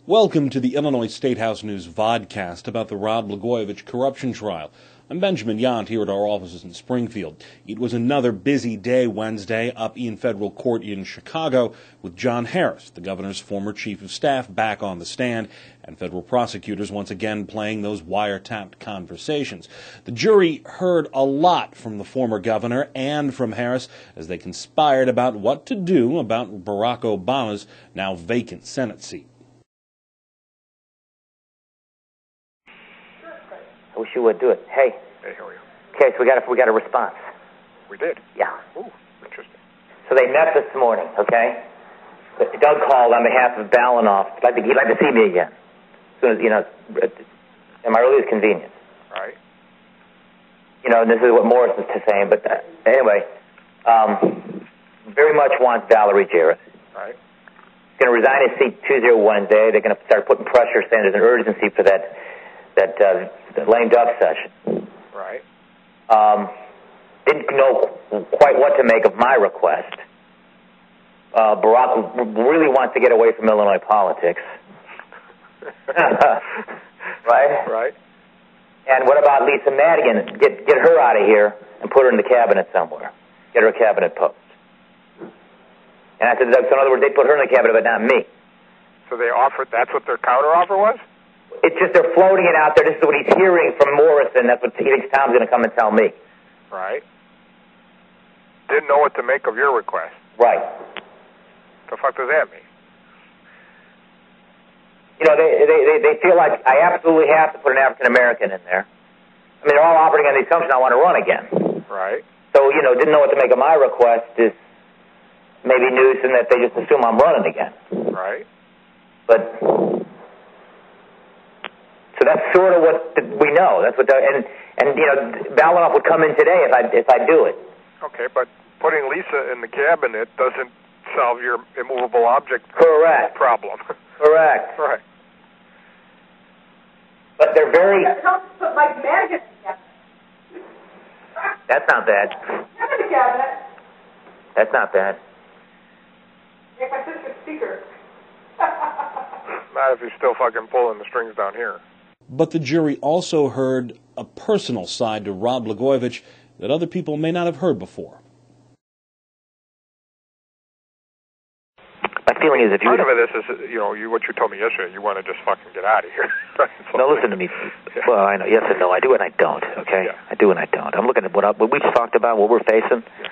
Welcome to the Illinois State House News vodcast about the Rod Blagojevich corruption trial. I'm Benjamin Yount here at our offices in Springfield. It was another busy day Wednesday up in federal court in Chicago with John Harris, the governor's former chief of staff, back on the stand, and federal prosecutors once again playing those wiretapped conversations. The jury heard a lot from the former governor and from Harris as they conspired about what to do about Barack Obama's now vacant Senate seat. I wish you would do it. Hey. Hey, how are you? Okay, so we got a response. We did? Yeah. Ooh, interesting. So they met this morning, okay? Doug called on behalf of Balanoff. He'd like to see me again. As soon as, at my earliest convenience. Right. And this is what Morris is saying, but anyway, very much wants Valerie Jarrett. Right. He's going to resign his seat Tuesday or Wednesday. They're going to start putting pressure, saying there's an urgency for that lame duck session. Right. Didn't know quite what to make of my request. Barack really wants to get away from Illinois politics. Right? Right. And what about Lisa Madigan? Get her out of here and put her in the cabinet somewhere. Get her a cabinet post. And I said, so in other words, they put her in the cabinet, but not me. So they offered, that's what their counteroffer was? It's just they're floating it out there. This is what he's hearing from Morrison. That's what he thinks Tom's going to come and tell me. Right. Didn't know what to make of your request. Right. The fuck does that mean? They feel like I absolutely have to put an African American in there. I mean, they're all operating on the assumption I want to run again. Right. So, didn't know what to make of my request is maybe news in that they just assume I'm running again. Right. But so that's sort of what we know. That's what and Balanoff would come in today if I do it. Okay, but putting Lisa in the cabinet doesn't solve your immovable object problem. Correct. Right. But they're very. Put Mike Madigan in the cabinet. That's not bad. I'm in the cabinet. That's not bad. Make my sister speaker. Not if he's still fucking pulling the strings down here. But the jury also heard a personal side to Rod Blagojevich that other people may not have heard before. My feeling is if you... Part of it is what you told me yesterday, you want to just fucking get out of here. No, listen to me. Yeah. Well, I know. Yes and no. I do and I don't, okay? Yeah. I do and I don't. I'm looking at what we just talked about, what we're facing. Yeah.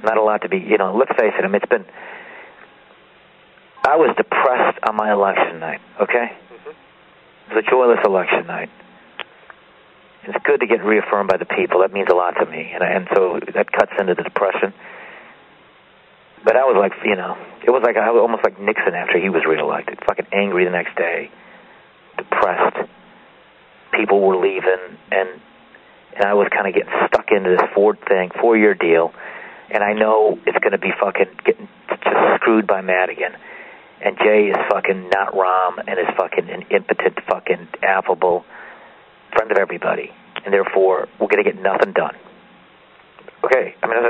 Not a lot to be, let's face it. I mean, it's been... I was depressed on my election night, okay? Mm-hmm. It was a joyless election night. It's good to get reaffirmed by the people. That means a lot to me. And so that cuts into the depression. But I was like, it was like I was almost like Nixon after he was reelected. Fucking angry the next day. Depressed. People were leaving. And I was kind of getting stuck into this 4-year deal. And I know it's going to be fucking getting just screwed by Madigan. And Jay is fucking not Rahm and is fucking an impotent, fucking affable friend of everybody. And therefore, we're going to get nothing done. Okay, I mean, I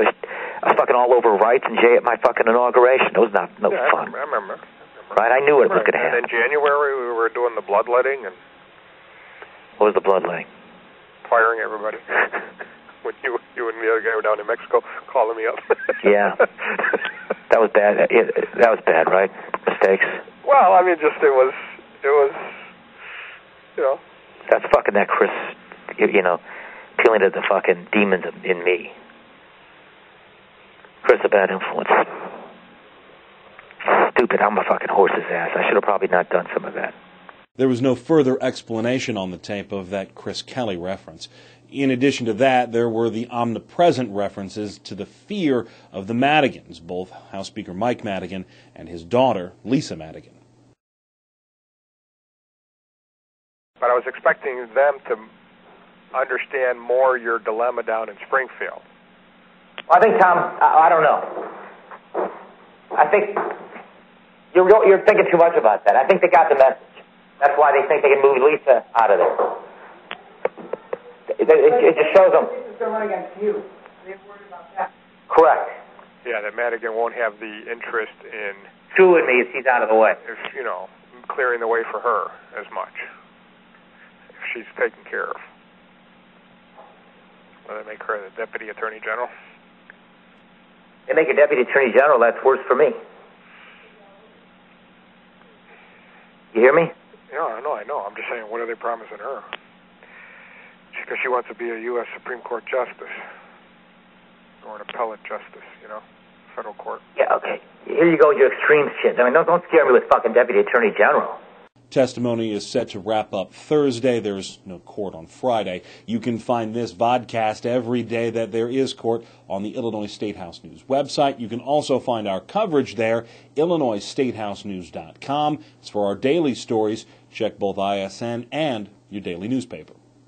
was fucking all over Wrights and Jay at my fucking inauguration. It was no fun. I remember. Right, I knew it was going to happen. And in January, we were doing the bloodletting. And what was the bloodletting? Firing everybody. When you and the other guy were down in Mexico calling me up. Yeah. That was bad. That was bad, right? Mistakes? Well, I mean, it was, That's fucking that Chris, appealing to the fucking demons in me. Chris, a bad influence. Stupid, I'm a fucking horse's ass. I should have probably not done some of that. There was no further explanation on the tape of that Chris Kelly reference. In addition to that, there were the omnipresent references to the fear of the Madigans, both House Speaker Mike Madigan and his daughter, Lisa Madigan. But I was expecting them to understand more your dilemma down in Springfield. I think, Tom, I don't know. I think you're thinking too much about that. I think they got the message. That's why they think they can move Lisa out of there. It just shows them. They're running against you. They're worried about that. Correct. Yeah, that Madigan won't have the interest in Suing me if he's out of the way. If clearing the way for her as much if she's taken care of. Will they make her the Deputy Attorney General? They make a Deputy Attorney General, that's worse for me. You hear me? Yeah, I know. I'm just saying, what are they promising her? Because she wants to be a U.S. Supreme Court Justice. Or an appellate justice, federal court. Yeah, okay. Here you go with your extreme shit. I mean, don't scare me with fucking Deputy Attorney General. Testimony is set to wrap up Thursday. There's no court on Friday. You can find this vodcast every day that there is court on the Illinois State House News website. You can also find our coverage there, IllinoisStateHouseNews.com. As for our daily stories, check both ISN and your daily newspaper.